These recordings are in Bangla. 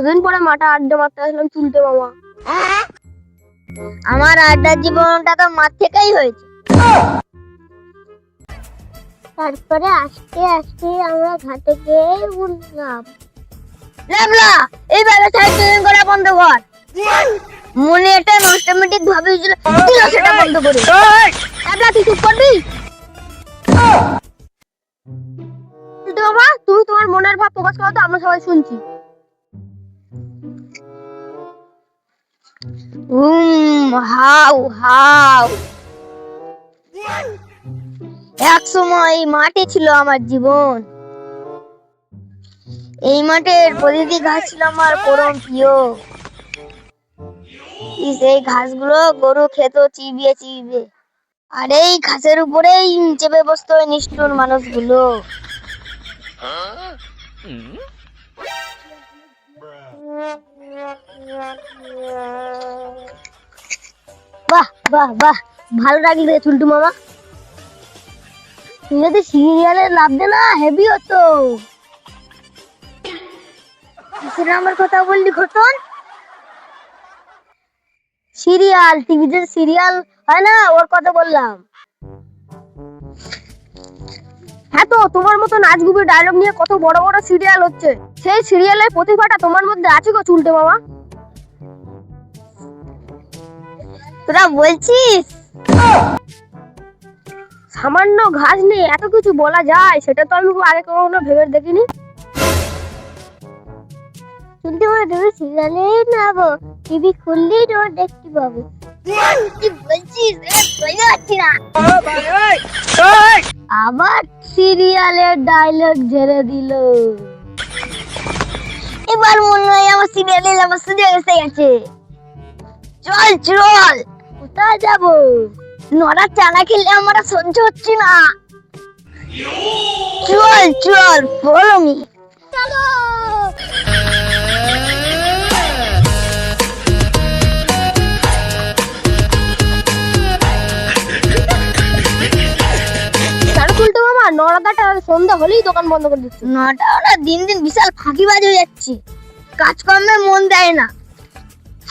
কতদিন পরে মাঠে আড্ডা মারতে আসলাম চুলতে মামা। আমার আড্ডার জীবনটা তো মাঠ থেকেই হয়েছে। তারপরে আস্তে আস্তে আমরা ঘাটে গিয়ে উঠলাম। লেবলা এইভাবে সাইকেলিং করা বন্ধ কর। মনে একটা অটোমেটিক ভাবে সেটা বন্ধ করে। লেবলা তুই চুপ করবি? চুলতে মামা তুমি তোমার মনের ভাব প্রকাশ করো তো আমরা সবাই শুনছি। How how. এক সময় এই মাঠে ছিল আমার জীবন। এই মাঠের প্রতিটি ঘাস ছিল আমার পরম প্রিয়। এই ঘাসগুলো গরু খেত চিবিয়ে চিবিয়ে, আর এই ঘাসের উপরেই চেপে বসতো ওই নিষ্ঠুর মানুষগুলো। বাহ বাহ বাহ, ভালো লাগলো রে চুলটু মামা। তুই যদি সিরিয়ালে লাভ দে না হেভি হতো। কিসের আমার কথা বললি ঘটন? সিরিয়াল, টিভিতে সিরিয়াল হয় না, ওর কথা বললাম। হ্যাঁ তো তোমার মতো নাচগুবি ডায়লগ নিয়ে কত বড় বড় সিরিয়াল হচ্ছে, সেই সিরিয়ালের প্রতিভাটা তোমার মধ্যে আছে গো চুলতে মামা। তোরা বলছিস সামান্য ঘাস নিয়ে এত কিছু বলা যায়, সেটা তো আমি আগে কখনো ভেবে দেখিনি। শুনতে পাবো তুমি সিরিয়ালেই নাবো, টিভি খুললেই তোমার দেখতে পাবো। কি বলছিস বুঝতে পারছি না। আবার সিরিয়ালের ডায়লগ ঝেড়ে দিল। এবার মনে হয় আমার সিরিয়ালে আমার সুযোগ এসে গেছে। চল চল। কোথায় যাবো? নড়া চানা খেলে আমার আর সহ্য হচ্ছে না। চল চল ফলো মি। চলো। চুলতে মামা নড়াদাটা সন্ধ্যা হলেই দোকান বন্ধ করে দিচ্ছে। নটা ওরা দিন দিন বিশাল ফাঁকিবাজ হয়ে যাচ্ছে, কাজকর্মে মন দেয় না।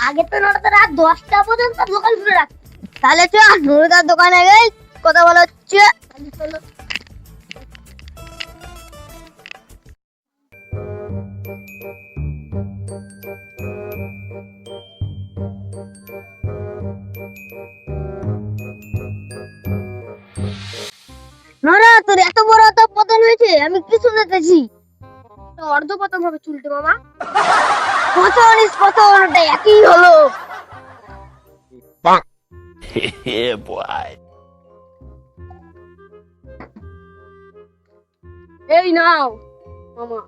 আগে তো নটা রাত 10টা পর্যন্ত দোকান খুলে রাখ। তাহলে চ নুরুদার দোকানে গেই কথা বলা হচ্ছে। নরা তোর এত বড় এত পতন হয়েছে, আমি কি শুনেছি? অর্ধপতন হবে চুলতে মামা। পতন ইস পতন, ওটা একই হলো। Yeah, boy. এই নাও মামা।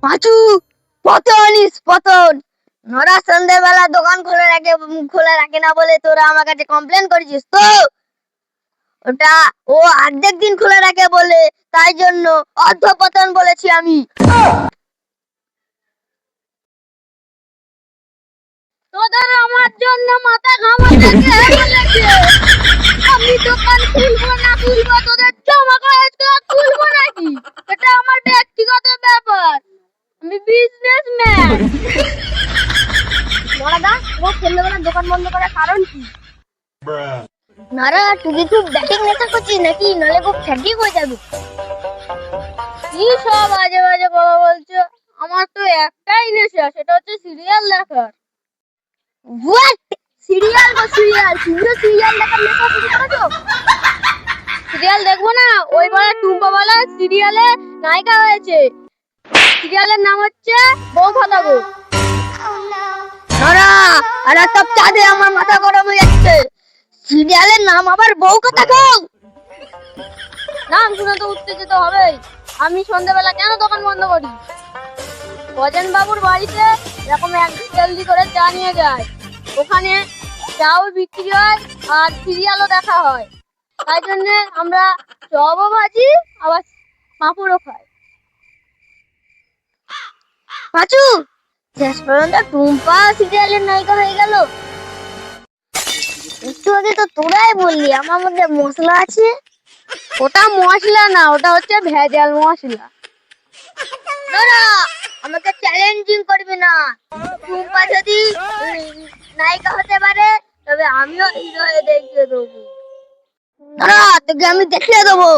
পাঁচু, পতন ইস পতন। নরা সন্ধ্যাবেলা দোকান খোলা রাখে না বলে তোরা আমার কাছে কমপ্লেন করেছিস তো? ওটা ও অর্ধেক দিন খোলা রাখে বলে, তাই জন্য অর্ধপতন বলেছি আমি। তোদের আমার জন্য মাথা ঘামাতে বলেছে। আমি দোকান খুলবো তোদের জমা কাগজ খুলবো নাকি? এটা আমার ব্যক্তিগত ব্যাপার, আমি বিজনেসম্যান। নড়াদা তোমার সন্ধ্যাবেলা দোকান বন্ধ করার কারণ কি? নরা তুই খুব ব্যাটিং নেশা করছিস নাকি, নলে খুব ফ্যাটিক হয়ে যাবে। কি সব বাজে বাজে কথা বলছো? আমার তো একটাই নেশা, সেটা হচ্ছে সিরিয়াল দেখার। হোয়াট? সিরিয়াল গো সিরিয়াল, তুমিও সিরিয়াল দেখার নেশা শুরু করেছো? সিরিয়াল দেখবো না? ওইবারে টুম্পাওয়ালা সিরিয়ালে নায়িকা হয়েছে, সিরিয়ালের নাম হচ্ছে বউ ভাতা গো। নরা আর একটা চাঁদে আমার মাথা গরম হয়ে যাচ্ছে। সিরিয়ালের নাম আবার বউ কথা গো। নাম শুনে তো উত্তেজিত হবেই। আমি সন্ধ্যাবেলা কেন দোকান বন্ধ করি? গজেন বাবুর বাড়িতে এরকম এক জলদি করে চা নিয়ে যায়, ওখানে চাও বিক্রি হয় আর সিরিয়ালও দেখা হয়, তাই জন্য আমরা চপও ভাজি আবার পাঁপড়ও খাই। পাঁচু শেষ পর্যন্ত টুম্পা সিরিয়ালের নায়িকা হয়ে গেল। একটু আগে তো তোরাই বললি আমার মধ্যে মশলা আছে। ওটা মশলা না, ওটা হচ্ছে ভেজাল মশলা। না, আমাকে চ্যালেঞ্জিং করবি না। টুম্পা যদি নায়িকা হতে পারে তবে আমিও হিরো হয়ে দেখিয়ে দেবো। না, তোকে আমি দেখিয়ে দেবো।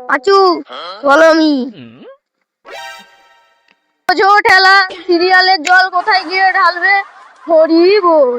পাঁচু, চলো মি। বোঝো ঠেলা, সিরিয়ালের জল কোথায় গিয়ে ঢালবে? হরি বল।